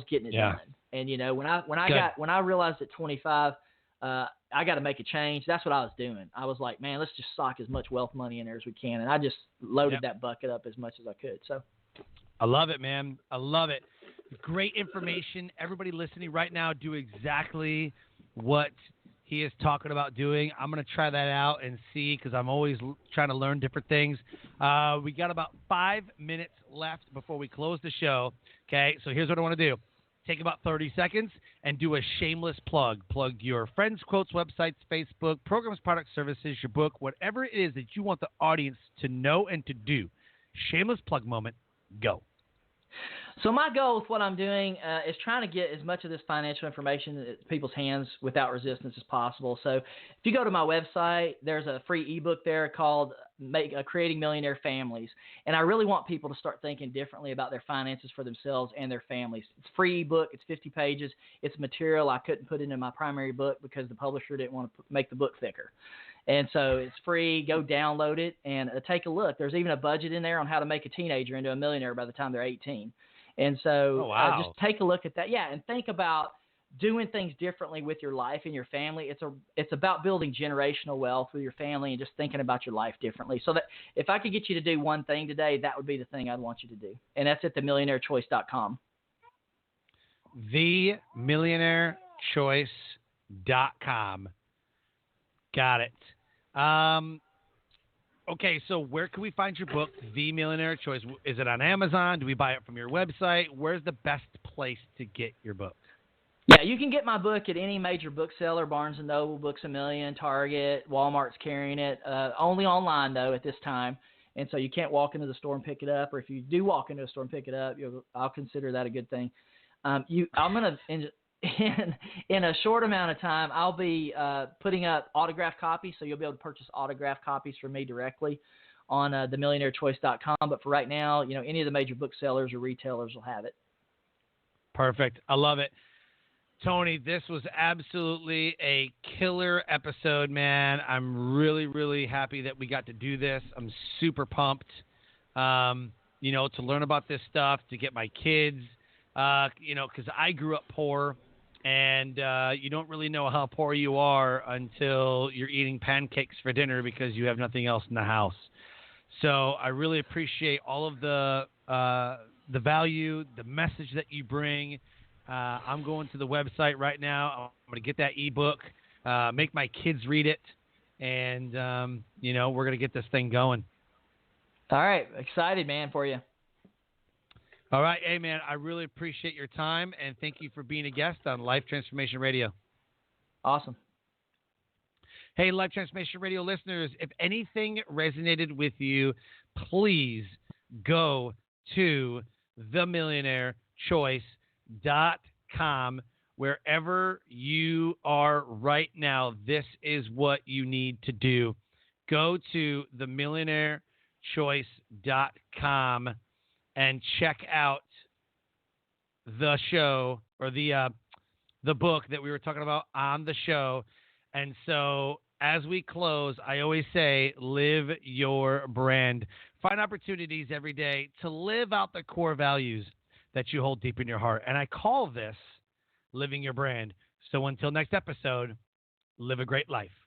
getting it done. And when I realized at 25, I got to make a change. That's what I was doing. I was like, man, let's just sock as much wealth money in there as we can. And I just loaded that bucket up as much as I could. So I love it, man. I love it. Great information. Everybody listening right now, do exactly what he is talking about doing. I'm going to try that out and see, because I'm always trying to learn different things. We got about 5 minutes left before we close the show. Okay, so here's what I want to do. take about 30 seconds and do a shameless plug. Plug your friends, quotes, websites, Facebook, programs, products, services, your book, whatever it is that you want the audience to know and to do. Shameless plug moment. Go. So my goal with what I'm doing is trying to get as much of this financial information in people's hands without resistance as possible. So if you go to my website, there's a free ebook there called Creating Millionaire Families. And I really want people to start thinking differently about their finances for themselves and their families. It's a free ebook. It's 50 pages. It's material I couldn't put into my primary book because the publisher didn't want to make the book thicker. And so it's free. Go download it and take a look. There's even a budget in there on how to make a teenager into a millionaire by the time they're 18. And so just take a look at that. Yeah, and think about doing things differently with your life and your family. It's about building generational wealth with your family and just thinking about your life differently. So that if I could get you to do one thing today, that would be the thing I'd want you to do. And that's at themillionairechoice.com. Themillionairechoice.com. Got it. Okay, so where can we find your book, The Millionaire Choice? Is it on Amazon? Do we buy it from your website? Where's the best place to get your book? Yeah, you can get my book at any major bookseller, Barnes & Noble, Books A Million, Target, Walmart's carrying it. Only online, though, at this time. And so you can't walk into the store and pick it up. Or if you do walk into a store and pick it up, I'll consider that a good thing. I'm going to... In a short amount of time, I'll be putting up autographed copies, so you'll be able to purchase autographed copies from me directly on themillionairechoice.com. But for right now, any of the major booksellers or retailers will have it. Perfect. I love it. Tony, this was absolutely a killer episode, man. I'm really, really happy that we got to do this. I'm super pumped, to learn about this stuff, to get my kids, because I grew up poor. And you don't really know how poor you are until you're eating pancakes for dinner because you have nothing else in the house. So I really appreciate all of the value, the message that you bring. I'm going to the website right now. I'm going to get that ebook, make my kids read it, and we're going to get this thing going. All right, excited, man, for you. All right. Hey, man, I really appreciate your time, and thank you for being a guest on Life Transformation Radio. Awesome. Hey, Life Transformation Radio listeners, if anything resonated with you, please go to themillionairechoice.com. Wherever you are right now, this is what you need to do. Go to themillionairechoice.com and check out the show or the book that we were talking about on the show. And so as we close, I always say, live your brand. Find opportunities every day to live out the core values that you hold deep in your heart. And I call this living your brand. So until next episode, live a great life.